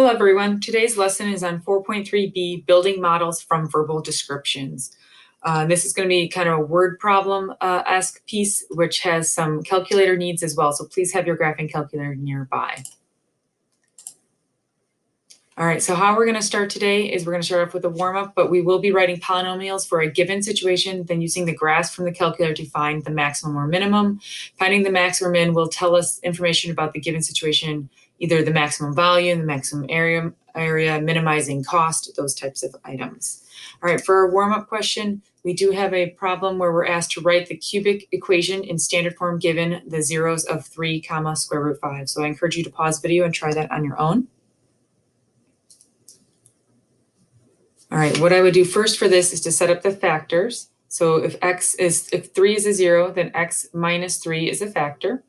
Hello everyone, today's lesson is on 4.3b, building models from verbal descriptions. This is going to be kind of a word problem-esque piece, which has some calculator needs as well, so please have your graphing calculator nearby. All right, so how we're going to start today is we're going to start off with a warm-up, but we will be writing polynomials for a given situation, then using the graphs from the calculator to find the maximum or minimum. Finding the max or min will tell us information about the given situation, either the maximum volume, the maximum area, minimizing cost, those types of items. All right, for our warm-up question, we do have a problem where we're asked to write the cubic equation in standard form given the zeros of 3, square root 5. So I encourage you to pause video and try that on your own. All right, what I would do first for this is to set up the factors. So if 3 is a 0, then x minus 3 is a factor.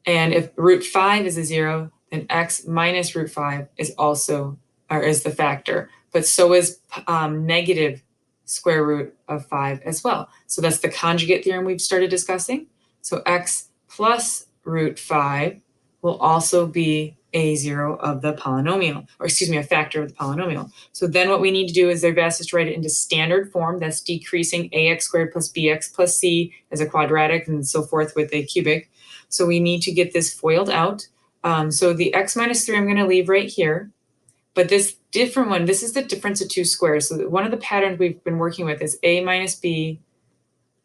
And if root 5 is a 0, then x minus root 5 is the factor. But so is negative square root of 5 as well. So that's the conjugate theorem we've started discussing. So x plus root 5 will also be a 0 of the polynomial, or excuse me, a factor of the polynomial. So then what we need to do is they've asked us to write it into standard form. That's decreasing ax squared plus bx plus c as a quadratic and so forth with a cubic. So we need to get this FOILed out. So the x minus 3 I'm going to leave right here. But this different one, this is the difference of two squares. So one of the patterns we've been working with is a minus b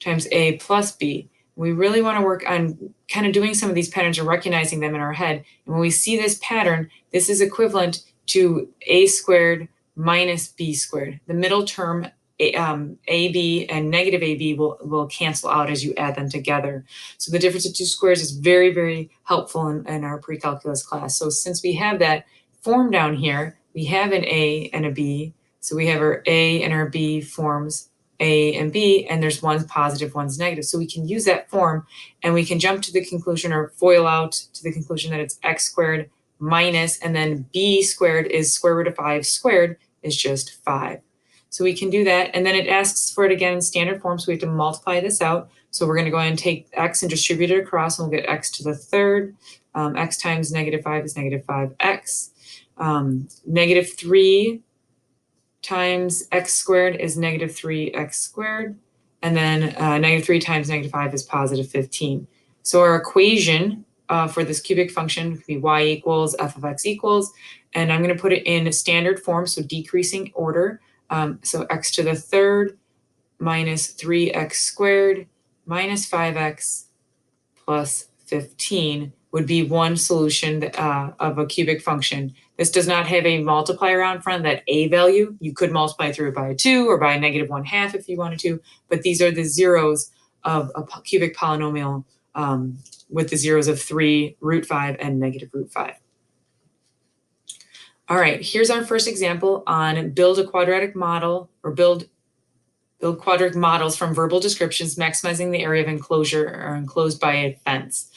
times a plus b. We really want to work on kind of doing some of these patterns and recognizing them in our head. And when we see this pattern, this is equivalent to a squared minus b squared. The middle term, ab and negative ab will cancel out as you add them together. So the difference of two squares is very, very helpful in our pre-calculus class. So since we have that form down here, we have an a and a b. So we have our a and our b forms a and b, and there's one's positive, one's negative. So we can use that form and we can jump to the conclusion or FOIL out to the conclusion that it's x squared minus, and then b squared is square root of 5 squared is just 5. So we can do that. And then it asks for it again in standard form. So we have to multiply this out. So we're going to go ahead and take x and distribute it across, and we'll get x to the third. X times negative 5 is negative 5x. Negative 3 times x squared is negative 3x squared. And then negative 3 times negative 5 is positive 15. So our equation for this cubic function could be y equals f of x equals. And I'm going to put it in standard form, so decreasing order. So x to the third minus 3x squared minus 5x plus 15 would be one solution of a cubic function. This does not have a multiplier out in front of that a value. You could multiply through it by a 2 or by a negative 1/2 if you wanted to, but these are the zeros of a cubic polynomial with the zeros of 3, root 5, and negative root 5. All right, here's our first example on build a quadratic model or build quadratic models from verbal descriptions, maximizing the area of enclosure or enclosed by a fence.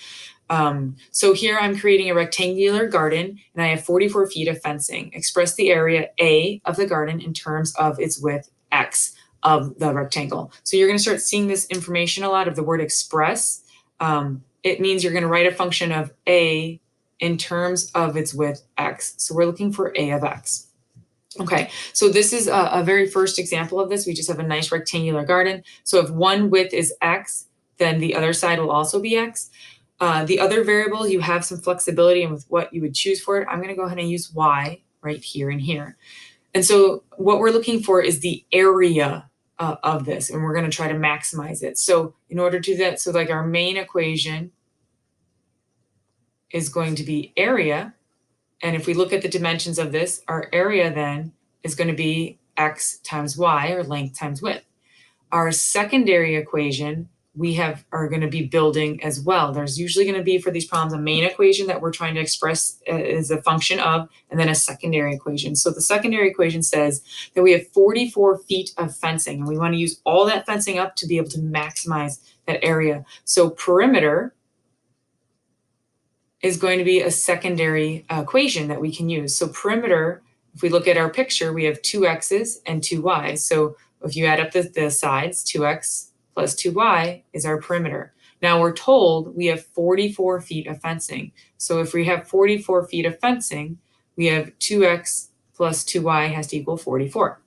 So here I'm creating a rectangular garden and I have 44 feet of fencing. Express the area A of the garden in terms of its width X of the rectangle. So you're going to start seeing this information a lot of the word express. It means you're going to write a function of A in terms of its width X. So we're looking for A of X. Okay, so this is a very first example of this. We just have a nice rectangular garden. So if one width is X, then the other side will also be X. The other variable, you have some flexibility in with what you would choose for it. I'm going to go ahead and use y right here and here. And so what we're looking for is the area of this, and we're going to try to maximize it. So in order to do that, so like our main equation is going to be area. And if we look at the dimensions of this, our area then is going to be x times y, or length times width. Our secondary equation are going to be building as well. There's usually going to be for these problems a main equation that we're trying to express as a function of, and then a secondary equation. So the secondary equation says that we have 44 feet of fencing, and we want to use all that fencing up to be able to maximize that area. So perimeter is going to be a secondary equation that we can use. So perimeter, if we look at our picture, we have 2x's and 2y's. So if you add up the sides, 2x plus 2y is our perimeter. Now we're told we have 44 feet of fencing. So if we have 44 feet of fencing, we have 2x plus 2y has to equal 44.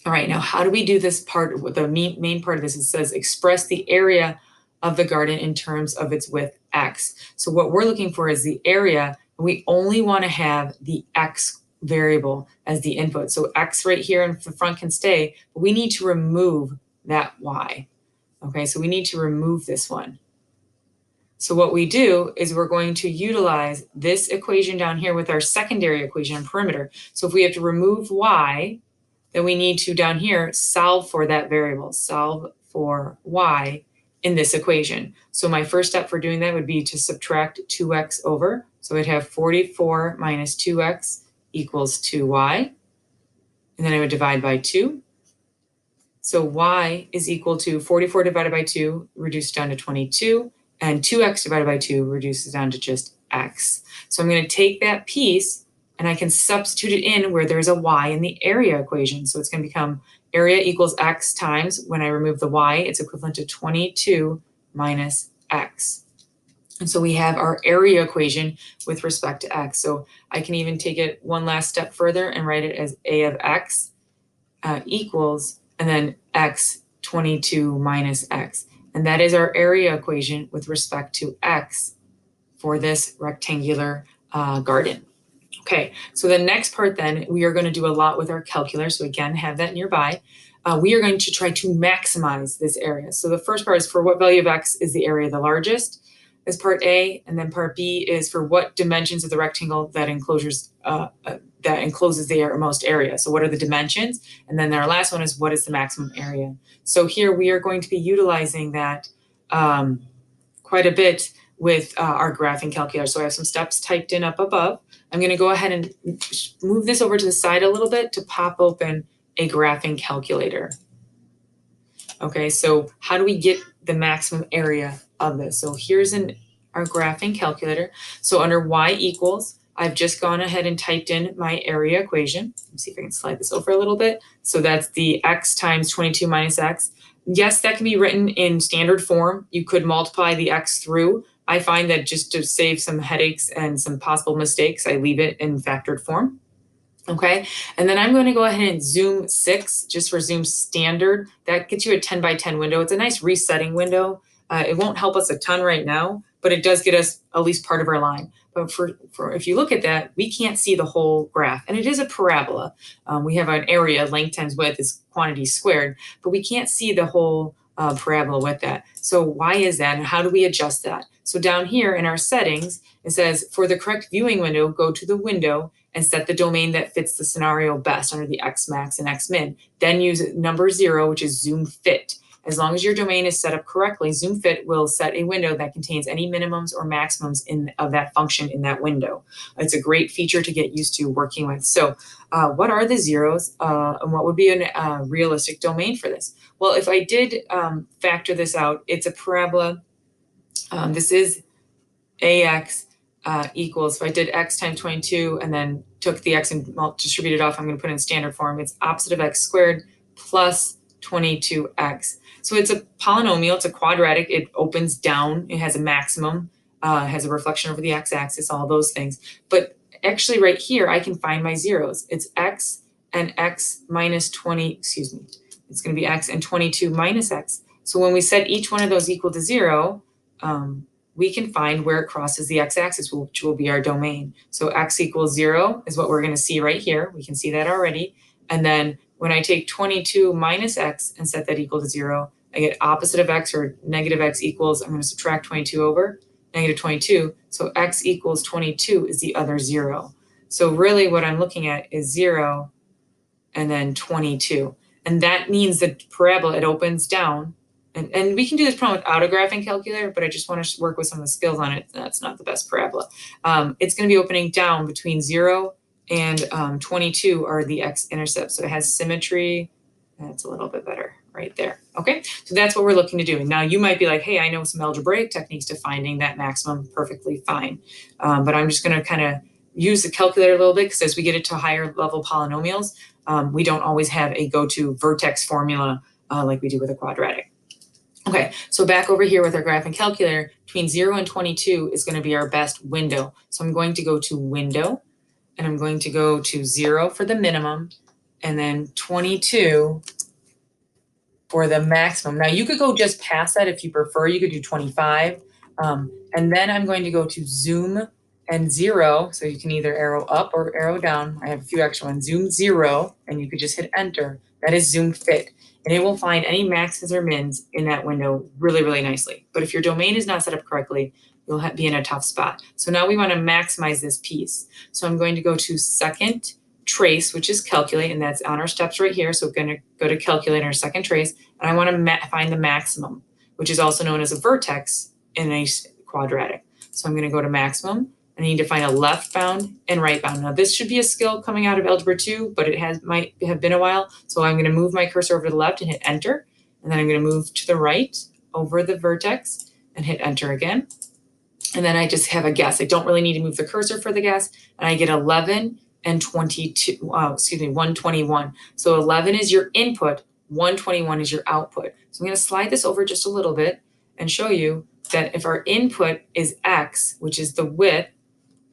All right, now how do we do this part? The main part of this, it says express the area of the garden in terms of its width, x. So what we're looking for is the area, and we only want to have the x variable as the input. So x right here in the front can stay, but we need to remove that y. Okay, so we need to remove this one. So what we do is we're going to utilize this equation down here with our secondary equation and perimeter. So if we have to remove y, then we need to down here solve for that variable, solve for y in this equation. So my first step for doing that would be to subtract 2x over. So we'd have 44 minus 2x equals 2y. And then I would divide by 2. So y is equal to 44 divided by 2, reduced down to 22. And 2x divided by 2 reduces down to just x. So I'm going to take that piece and I can substitute it in where there's a y in the area equation. So it's going to become area equals x times, when I remove the y, it's equivalent to 22 minus x. And so we have our area equation with respect to x. So I can even take it one last step further and write it as a of x equals, and then x 22 minus x. And that is our area equation with respect to x for this rectangular garden. Okay, so the next part then, we are going to do a lot with our calculator. So again, have that nearby. We are going to try to maximize this area. So the first part is for what value of x is the area the largest, is part A, and then part B is for what dimensions of the rectangle that encloses the most area. So what are the dimensions? And then our last one is what is the maximum area? So here we are going to be utilizing that quite a bit with our graphing calculator. So I have some steps typed in up above. I'm going to go ahead and move this over to the side a little bit to pop open a graphing calculator. Okay, so how do we get the maximum area of this? So here's our graphing calculator. So under y equals, I've just gone ahead and typed in my area equation. Let's see if I can slide this over a little bit. So that's the x times 22 minus x. Yes, that can be written in standard form. You could multiply the x through. I find that just to save some headaches and some possible mistakes, I leave it in factored form. Okay, and then I'm going to go ahead and zoom 6 just for zoom standard. That gets you a 10 by 10 window. It's a nice resetting window. It won't help us a ton right now, but it does get us at least part of our line. But for if you look at that, we can't see the whole graph, and it is a parabola. We have an area, length times width is quantity squared, but we can't see the whole parabola with that. So why is that, and how do we adjust that? So down here in our settings, it says for the correct viewing window, go to the window and set the domain that fits the scenario best under the X max and X min. Then use number 0, which is zoom fit. As long as your domain is set up correctly, zoom fit will set a window that contains any minimums or maximums of that function in that window. It's a great feature to get used to working with. So what are the zeros and what would be a realistic domain for this? Well, if I did factor this out, it's a parabola. This is AX equals, if I did x times 22 and then took the x and distributed off, I'm going to put it in standard form. It's opposite of x squared plus 22x. So it's a polynomial, it's a quadratic, it opens down, it has a maximum, has a reflection over the x-axis, all those things. But actually right here, I can find my zeros. It's x and x minus 20, excuse me, it's going to be x and 22 minus x. So when we set each one of those equal to 0, we can find where it crosses the x-axis, which will be our domain. So x equals 0 is what we're going to see right here. We can see that already. And then when I take 22 minus x and set that equal to 0, I get opposite of x, or negative x equals, I'm going to subtract 22 over, negative 22. So x equals 22 is the other 0. So really what I'm looking at is 0 and then 22. And that means the parabola, it opens down. And we can do this problem without a graphing calculator, but I just want to work with some of the skills on it. That's not the best parabola. It's going to be opening down between 0 and 22 are the x-intercepts. So it has symmetry. That's a little bit better right there. Okay, so that's what we're looking to do. Now you might be like, hey, I know some algebraic techniques to finding that maximum, perfectly fine. But I'm just going to kind of use the calculator a little bit, because as we get into higher level polynomials, we don't always have a go-to vertex formula like we do with a quadratic. Okay, so back over here with our graphing calculator, between 0 and 22 is going to be our best window. So I'm going to go to Window, and I'm going to go to 0 for the minimum, and then 22 for the maximum. Now you could go just past that if you prefer. You could do 25. And then I'm going to go to zoom and 0. So you can either arrow up or arrow down. I have a few extra ones. Zoom 0, and you could just hit enter. That is zoom fit. And it will find any maxes or mins in that window really, really nicely. But if your domain is not set up correctly, you'll be in a tough spot. So now we want to maximize this piece. So I'm going to go to second trace, which is calculate, and that's on our steps right here. So we're going to go to calculate our second trace, and I want to find the maximum, which is also known as a vertex in a quadratic. So I'm going to go to maximum, and I need to find a left bound and right bound. Now this should be a skill coming out of Algebra 2, but it might have been a while. So I'm going to move my cursor over to the left and hit enter, and then I'm going to move to the right over the vertex and hit enter again. And then I just have a guess. I don't really need to move the cursor for the guess, and I get 11 and 121. So 11 is your input, 121 is your output. So I'm going to slide this over just a little bit and show you that if our input is x, which is the width,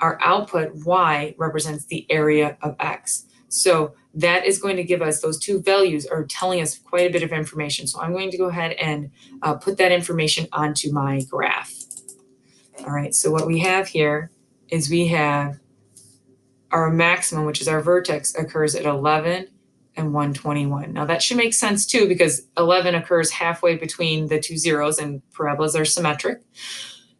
our output y represents the area of x. So that is going to give us, those two values are telling us quite a bit of information. So I'm going to go ahead and put that information onto my graph. All right, so what we have here is we have our maximum, which is our vertex, occurs at 11 and 121. Now that should make sense too, because 11 occurs halfway between the two zeros, and parabolas are symmetric.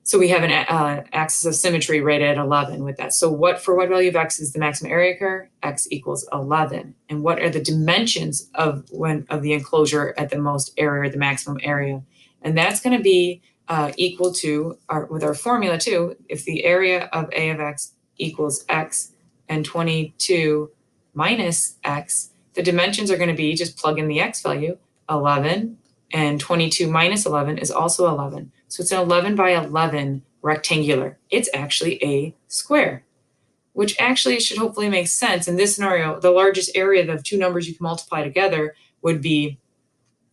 So we have an axis of symmetry right at 11 with that. So for what value of x is the maximum area occur? X equals 11. And what are the dimensions of the enclosure at the most area, or the maximum area? And that's going to be equal to, with our formula too, if the area of a of x equals x and 22 minus x, the dimensions are going to be, just plug in the x value, 11, and 22 minus 11 is also 11. So it's an 11 by 11 rectangular. It's actually a square, which actually should hopefully make sense. In this scenario, the largest area of two numbers you can multiply together would be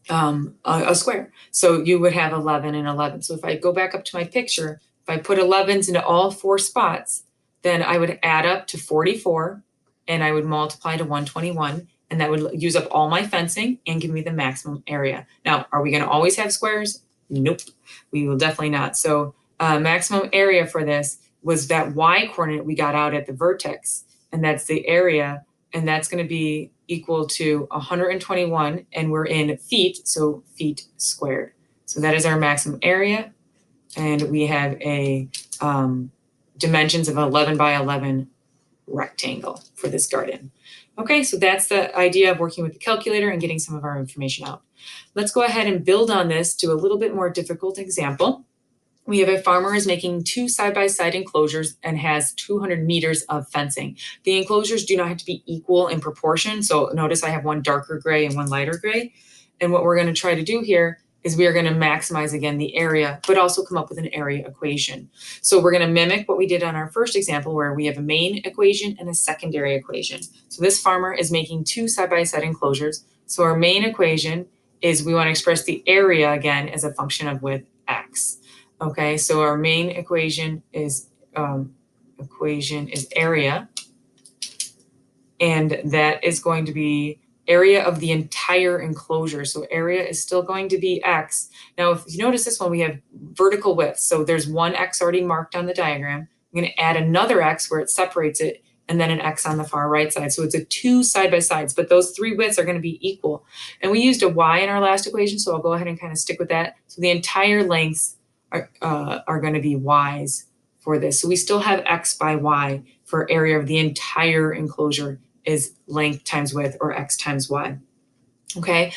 a square. So you would have 11 and 11. So if I go back up to my picture, if I put 11s into all four spots, then I would add up to 44, and I would multiply to 121, and that would use up all my fencing and give me the maximum area. Now, are we going to always have squares? Nope, we will definitely not. So maximum area for this was that y coordinate we got out at the vertex, and that's the area, and that's going to be equal to 121, and we're in feet, so feet squared. So that is our maximum area, and we have a dimensions of 11 by 11 rectangle for this garden. Okay, so that's the idea of working with the calculator and getting some of our information out. Let's go ahead and build on this to a little bit more difficult example. We have a farmer is making two side-by-side enclosures and has 200 meters of fencing. The enclosures do not have to be equal in proportion. So notice I have one darker gray and one lighter gray. And what we're going to try to do here is we are going to maximize, again, the area, but also come up with an area equation. So we're going to mimic what we did on our first example, where we have a main equation and a secondary equation. So this farmer is making two side-by-side enclosures. So our main equation is we want to express the area, again, as a function of width x. Okay, so our main equation is area, and that is going to be area of the entire enclosure. So area is still going to be x. Now, if you notice this one, we have vertical width. So there's one x already marked on the diagram. I'm going to add another x where it separates it, and then an x on the far right side. So it's a two side-by-sides, but those three widths are going to be equal. And we used a y in our last equation, so I'll go ahead and kind of stick with that. So the entire lengths are going to be y's for this. So we still have x by y for area of the entire enclosure is length times width, or x times y. Okay,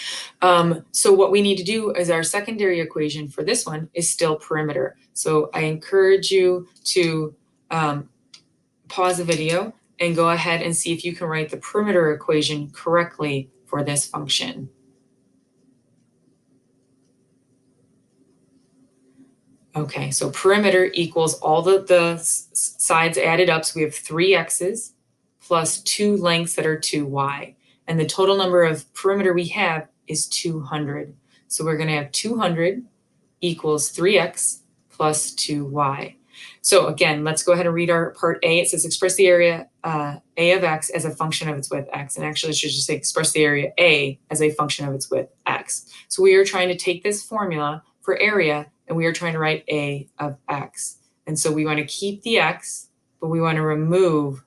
so what we need to do is our secondary equation for this one is still perimeter. So I encourage you to pause the video and go ahead and see if you can write the perimeter equation correctly for this function. Okay, so perimeter equals all the sides added up. So we have 3 x's plus 2 lengths that are 2y. And the total number of perimeter we have is 200. So we're going to have 200 equals 3x plus 2y. So again, let's go ahead and read our part A. It says express the area A of x as a function of its width x, and actually it should just say express the area A as a function of its width x. So we are trying to take this formula for area and we are trying to write A of x. And so we want to keep the x, but we want to remove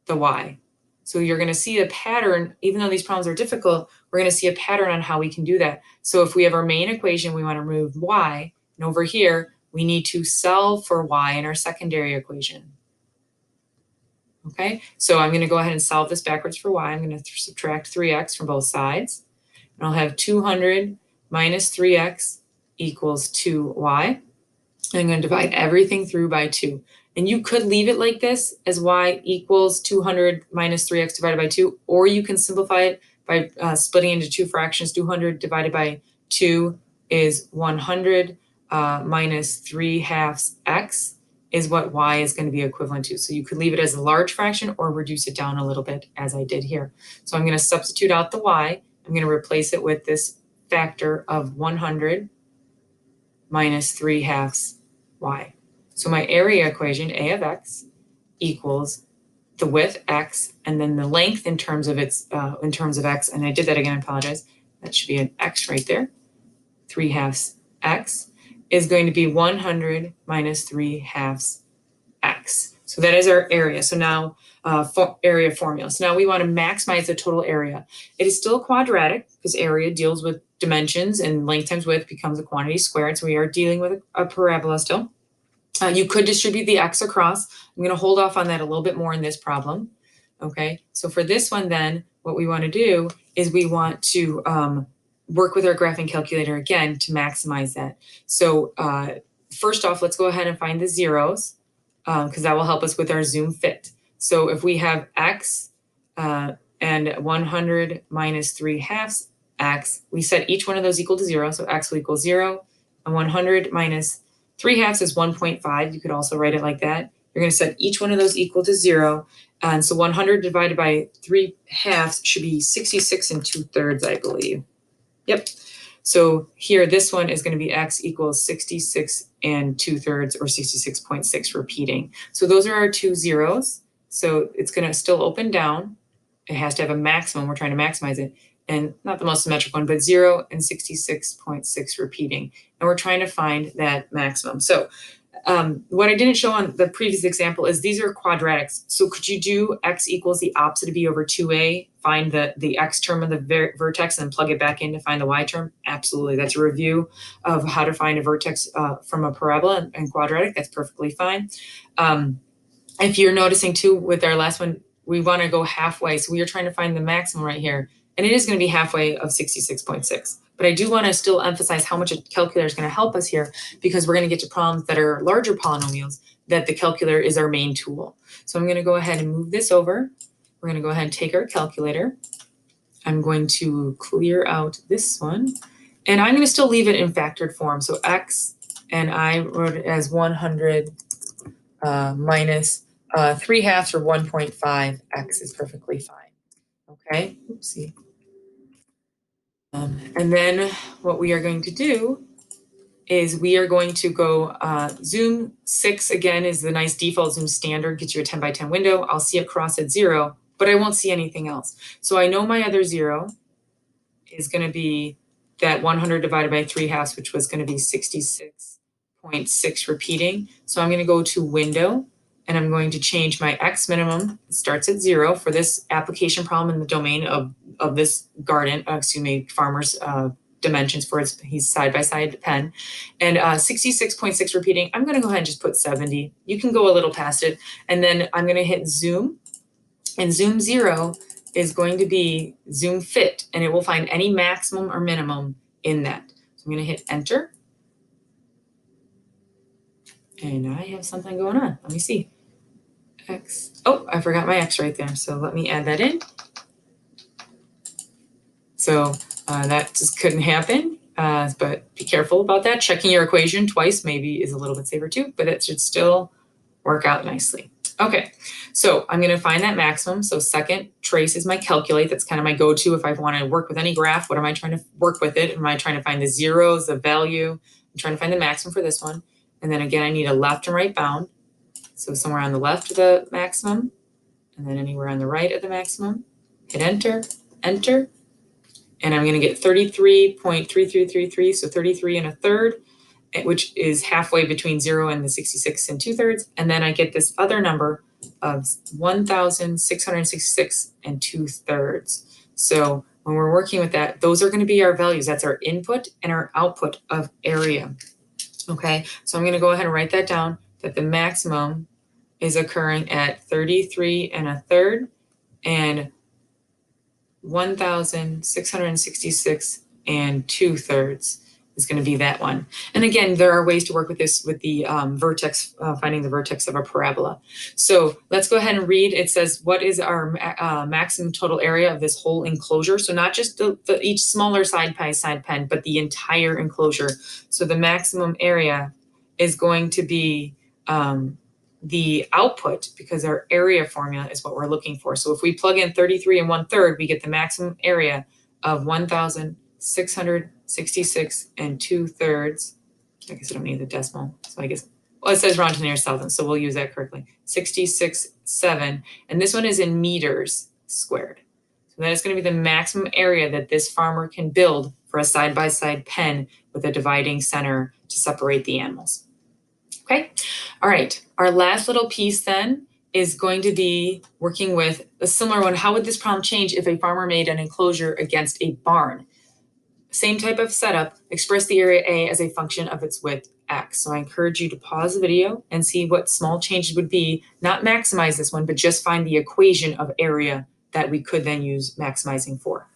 the y. So you're going to see a pattern, even though these problems are difficult, we're going to see a pattern on how we can do that. So if we have our main equation, we want to remove y, and over here, we need to solve for y in our secondary equation. Okay, so I'm going to go ahead and solve this backwards for y. I'm going to subtract 3x from both sides. And I'll have 200 minus 3x equals 2y. And I'm going to divide everything through by 2. And you could leave it like this as y equals 200 minus 3x divided by 2, or you can simplify it by splitting into two fractions. 200 divided by 2 is 100 minus 3/2 x is what y is going to be equivalent to. So you could leave it as a large fraction or reduce it down a little bit as I did here. So I'm going to substitute out the y. I'm going to replace it with this factor of 100 minus 3/2 y. So my area equation, A of x, equals the width x, and then the length in terms of its in terms of x. And I did that again. I apologize. That should be an x right there. 3/2 x is going to be 100 minus 3/2 x. So that is our area. So now area formula. So now we want to maximize the total area. It is still quadratic because area deals with dimensions and length times width becomes a quantity squared. So we are dealing with a parabola still. You could distribute the x across. I'm going to hold off on that a little bit more in this problem. Okay, so for this one then, what we want to do is we want to work with our graphing calculator again to maximize that. So first off, let's go ahead and find the zeros because that will help us with our zoom fit. So if we have x and 100 minus 3/2 x, we set each one of those equal to 0. So x will equal 0, and 100 minus 3/2 is 1.5. You could also write it like that. You're going to set each one of those equal to 0. And so 100 divided by 3/2 should be 66 2/3, I believe. Yep. So here, this one is going to be x equals 66 2/3 or 66.6 repeating. So those are our two zeros. So it's going to still open down. It has to have a maximum. We're trying to maximize it. And not the most symmetric one, but 0 and 66.6 repeating. And we're trying to find that maximum. So what I didn't show on the previous example is these are quadratics. So could you do x equals the opposite of b over 2a, find the x term of the vertex and then plug it back in to find the y term? Absolutely. That's a review of how to find a vertex from a parabola and quadratic. That's perfectly fine. If you're noticing too with our last one, we want to go halfway. So we are trying to find the maximum right here. And it is going to be halfway of 66.6. But I do want to still emphasize how much a calculator is going to help us here because we're going to get to problems that are larger polynomials that the calculator is our main tool. So I'm going to go ahead and move this over. We're going to go ahead and take our calculator. I'm going to clear out this one. And I'm going to still leave it in factored form. So x, and I wrote it as 100 minus 3/2 or 1.5. X is perfectly fine. Okay, oopsie. And then what we are going to do is we are going to go zoom 6 again is the nice default zoom standard, gets you a 10 by 10 window. I'll see it cross at 0, but I won't see anything else. So I know my other 0 is going to be that 100 divided by 3/2, which was going to be 66.6 repeating. So I'm going to go to window and I'm going to change my x minimum. It starts at 0 for this application problem in the domain of this garden, farmer's dimensions for his side-by-side pen. And 66.6 repeating, I'm going to go ahead and just put 70. You can go a little past it. And then I'm going to hit zoom. And zoom 0 is going to be zoom fit, and it will find any maximum or minimum in that. So I'm going to hit enter. And I have something going on. Let me see. X. Oh, I forgot my X right there. So let me add that in. So that just couldn't happen, but be careful about that. Checking your equation twice maybe is a little bit safer too, but it should still work out nicely. Okay, so I'm going to find that maximum. So second trace is my calculate. That's kind of my go-to if I want to work with any graph. What am I trying to work with it? Am I trying to find the zeros, the value? I'm trying to find the maximum for this one. And then again, I need a left and right bound. So somewhere on the left of the maximum and then anywhere on the right of the maximum. Hit enter, enter, and I'm going to get 33.3333, so 33 and a third, which is halfway between 0 and the 66 and 2/3. And then I get this other number of 1,666 and 2/3. So when we're working with that, those are going to be our values. That's our input and our output of area. Okay, so I'm going to go ahead and write that down, that the maximum is occurring at 33 and a third and 1,666 and 2/3 is going to be that one. And again, there are ways to work with this with the vertex, finding the vertex of a parabola. So let's go ahead and read. It says, what is our maximum total area of this whole enclosure? So not just each smaller side by side pen, but the entire enclosure. So the maximum area is going to be the output, because our area formula is what we're looking for. So if we plug in 33 and 1/3, we get the maximum area of 1,666 and 2/3. I guess I don't need the decimal. So I guess, well, it says round to near thousand, so we'll use that correctly. 66.7. And this one is in meters squared. So that is going to be the maximum area that this farmer can build for a side-by-side pen with a dividing center to separate the animals. Okay, all right. Our last little piece then is going to be working with a similar one. How would this problem change if a farmer made an enclosure against a barn? Same type of setup, express the area A as a function of its width X. So I encourage you to pause the video and see what small changes would be, not maximize this one, but just find the equation of area that we could then use maximizing for.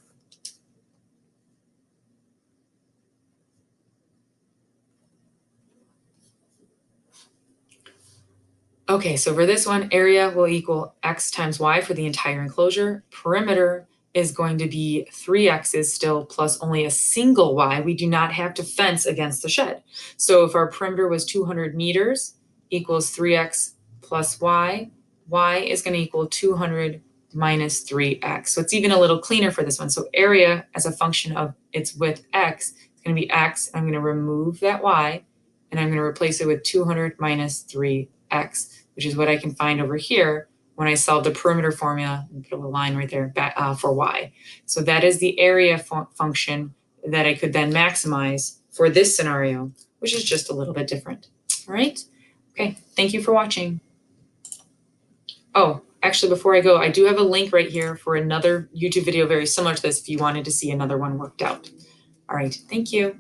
Okay, so for this one, area will equal X times Y for the entire enclosure. Perimeter is going to be 3X's still plus only a single Y. We do not have to fence against the shed. So if our perimeter was 200 meters equals 3X plus Y, Y is going to equal 200 minus 3X. So it's even a little cleaner for this one. So area as a function of its width X is going to be X. I'm going to remove that Y and I'm going to replace it with 200 minus 3X, which is what I can find over here when I solve the perimeter formula and put a little line right there for Y. So that is the area function that I could then maximize for this scenario, which is just a little bit different. All right. Okay. Thank you for watching. Oh, actually, before I go, I do have a link right here for another YouTube video very similar to this if you wanted to see another one worked out. All right. Thank you.